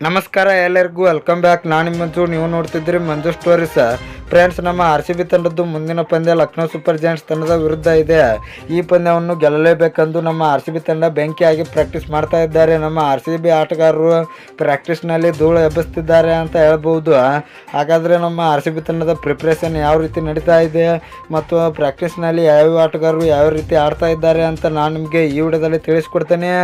ನಮಸ್ಕಾರ ಎಲ್ಲರಿಗೂ welcome back. ನಾನು ನಿಮ್ಮ ಮಂಜು, ನೀವು ನೋಡ್ತಿದ್ರಿ ಮಂಜು ಸ್ಟೋರೀಸ್. ಫ್ರೆಂಡ್ಸ್, ನಮ್ಮ RCB ತಂಡದ್ದು ಮುಂದಿನ ಪಂದ್ಯ ಲಕ್ನೋ ಸೂಪರ್ ಜೈಂಟ್ಸ್ ತಂಡದ ವಿರುದ್ಧ ಇದೆ. ಈ ಪಂದ್ಯವನ್ನು ಗೆಲ್ಲಲೇಬೇಕೆಂದು ನಮ್ಮ RCB ತಂಡ ಬೆಂಕಿಯಾಗಿ ಪ್ರಾಕ್ಟೀಸ್ ಮಾಡ್ತಾ ಇದ್ದಾರೆ. ನಮ್ಮ RCB ಆಟಗಾರರು ಪ್ರಾಕ್ಟೀಸ್ನಲ್ಲಿ ಧೂಳು ಎಬ್ಬಿಸ್ತಿದ್ದಾರೆ ಅಂತ ಹೇಳ್ಬೋದು. ಹಾಗಾದರೆ ನಮ್ಮ RCB ತಂಡದ ಪ್ರಿಪ್ರೇಷನ್ ಯಾವ ರೀತಿ ನಡೀತಾ ಇದೆ ಮತ್ತು ಪ್ರಾಕ್ಟೀಸ್ನಲ್ಲಿ ಯಾವ ಆಟಗಾರರು ಯಾವ ರೀತಿ ಆಡ್ತಾ ಇದ್ದಾರೆ ಅಂತ ನಾನು ನಿಮಗೆ ಈ ವಿಡಿಯೋದಲ್ಲಿ ತಿಳಿಸ್ಕೊಡ್ತೇನೆ.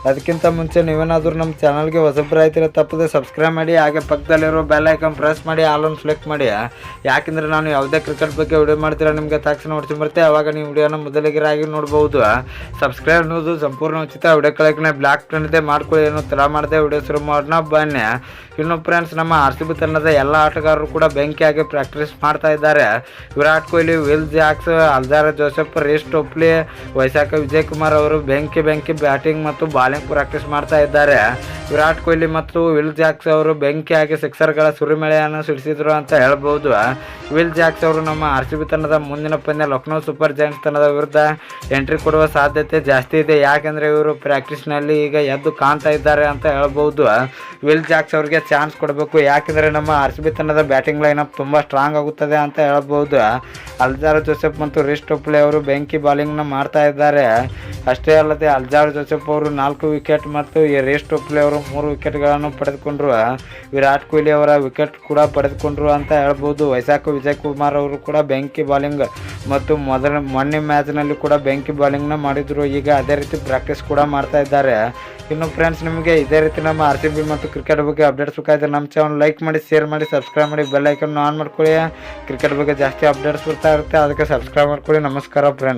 ಅದಕ್ಕಿಂತ ಮುಂಚೆ ನೀವೇನಾದರೂ ನಮ್ಮ ಚಾನಲ್ಗೆ ಹೊಸಬ್ರಾಯ್ತಿರ ತಪ್ಪದೆ ಸಬ್ಸ್ಕ್ರೈಬ್ ಮಾಡಿ, ಹಾಗೆ ಪಕ್ಕದಲ್ಲಿರೋ ಬೆಲ್ ಐಕನ್ ಪ್ರೆಸ್ ಮಾಡಿ, ಆಲ್ ಆನ್ ಸೆಲೆಕ್ಟ್ ಮಾಡಿ. ಯಾಕೆಂದರೆ ನಾನು ಯಾವುದೇ ಕ್ರಿಕೆಟ್ ಬಗ್ಗೆ ವಿಡಿಯೋ ಮಾಡ್ತೀರಾ ನಿಮಗೆ ತಕ್ಷಣ ನೋಡ್ತೀನಿ ಬರುತ್ತೆ, ಆವಾಗ ನೀವು ವಿಡಿಯೋನ ಮೊದಲಿಗರಾಗಿ ನೋಡ್ಬೋದು. ಸಬ್ಸ್ಕ್ರೈಬ್ ಅನ್ನೋದು ಸಂಪೂರ್ಣ ಉಚಿತ. ವಿಡಿಯೋ ಕೆಳಗೆ ಬ್ಲಾಕ್ ಪ್ರಿಂಟ್ ಮಾಡ್ಕೊಳ್ಳಿ, ಏನೋ ತಡ ಮಾಡದೆ ವಿಡಿಯೋ ಶುರು ಮಾಡೋಣ ಬನ್ನಿ. ಇನ್ನು ಫ್ರೆಂಡ್ಸ್, ನಮ್ಮ RCB ತಂಡದ ಎಲ್ಲ ಆಟಗಾರರು ಕೂಡ ಬೆಂಕಿಯಾಗಿ ಪ್ರಾಕ್ಟೀಸ್ ಮಾಡ್ತಾ ಇದ್ದಾರೆ. Virat Kohli, Will Jacks, Alzarri Joseph, Reece Topley, Vyshak Vijay Kumar ಅವರು ಬೆಂಕಿ ಬ್ಯಾಟಿಂಗ್ ಮತ್ತು ಬಾಲಿಂಗ್ ಪ್ರಾಕ್ಟೀಸ್ ಮಾಡ್ತಾ ಇದ್ದಾರೆ. ವಿರಾಟ್ ಕೊಹ್ಲಿ ಮತ್ತು ವಿಲ್ ಜಾಕ್ಸ್ ಅವರು ಬೆಂಕಿಯಾಗಿ ಸಿಕ್ಸರ್ಗಳ ಸುರಿಮಳೆಯನ್ನು ಸಿಡಿಸಿದ್ರು ಅಂತ ಹೇಳ್ಬೋದು. ವಿಲ್ ಜಾಕ್ಸ್ ಅವರು ನಮ್ಮ RCB ತಂಡದ ಮುಂದಿನ ಪಂದ್ಯ ಲಕ್ನೋ ಸೂಪರ್ ಜೈಂಟ್ಸ್ ತಂಡದ ವಿರುದ್ಧ ಎಂಟ್ರಿ ಕೊಡುವ ಸಾಧ್ಯತೆ ಜಾಸ್ತಿ ಇದೆ. ಯಾಕೆಂದರೆ ಇವರು ಪ್ರಾಕ್ಟೀಸ್ನಲ್ಲಿ ಈಗ ಎದ್ದು ಕಾಣ್ತಾ ಇದ್ದಾರೆ ಅಂತ ಹೇಳ್ಬೋದು. ವಿಲ್ ಜಾಕ್ಸ್ ಅವರಿಗೆ ಚಾನ್ಸ್ ಕೊಡಬೇಕು, ಯಾಕೆಂದರೆ ನಮ್ಮ RCB ತಂಡದ ಬ್ಯಾಟಿಂಗ್ ಲೈನಪ್ ತುಂಬ ಸ್ಟ್ರಾಂಗ್ ಆಗುತ್ತದೆ ಅಂತ ಹೇಳ್ಬೋದು. ಅಲ್ಜಾರ್ ಜೋಸೆಫ್ ಮತ್ತು ರಿಸ್ ಟೋಪ್ಲೆ ಅವರು ಬೆಂಕಿ ಬಾಲಿಂಗ್ನ ಮಾಡ್ತಾ ಇದ್ದಾರೆ. ಅಷ್ಟೇ ಅಲ್ಲದೆ ಅಲ್ಜಾರ್ ಜೋಸೆಫ್ ಅವರು 4 ವಿಕೆಟ್ ಮತ್ತು ರೇಸ್ ಟೋಪ್ಲೆ ಅವರು 3 ವಿಕೆಟ್ಗಳನ್ನು ಪಡೆದುಕೊಂಡ್ರು. ವಿರಾಟ್ ಕೊಹ್ಲಿ ಅವರ ವಿಕೆಟ್ ಕೂಡ ಪಡೆದುಕೊಂಡ್ರು ಅಂತ ಹೇಳ್ಬೋದು. ವೈಶಾಖ ವಿಜಯ್ ಕುಮಾರ್ ಅವರು ಕೂಡ ಬೆಂಕಿ ಬಾಲಿಂಗ್ ಮತ್ತು ಮೊನ್ನೆ ಮ್ಯಾಚ್ನಲ್ಲಿ ಕೂಡ ಬೆಂಕಿ ಬಾಲಿಂಗ್ನ ಮಾಡಿದರು. ಈಗ ಅದೇ ರೀತಿ ಪ್ರಾಕ್ಟೀಸ್ ಕೂಡ ಮಾಡ್ತಾ ಇದ್ದಾರೆ. ಇನ್ನು ಫ್ರೆಂಡ್ಸ್, ನಿಮಗೆ ಇದೇ ರೀತಿ ನಮ್ಮ RCB ಮತ್ತು ಕ್ರಿಕೆಟ್ ಬಗ್ಗೆ ಅಪ್ಡೇಟ್ಸ್ ಬೇಕಾದರೆ ನಮ್ಮ ಚಾನಲ್ ಲೈಕ್ ಮಾಡಿ, ಶೇರ್ ಮಾಡಿ, ಸಬ್ಸ್ಕ್ರೈಬ್ ಮಾಡಿ, ಬೆಲ್ ಐಕನ್ ಆನ್ ಮಾಡ್ಕೊಳ್ಳಿ. ಕ್ರಿಕೆಟ್ ಬಗ್ಗೆ ಜಾಸ್ತಿ ಅಪ್ಡೇಟ್ಸ್ ಬರ್ತಾ ಇರುತ್ತೆ, ಅದಕ್ಕೆ ಸಬ್ಸ್ಕ್ರೈಬ್ ಮಾಡ್ಕೊಳ್ಳಿ. ನಮಸ್ಕಾರ ಫ್ರೆಂಡ್ಸ್.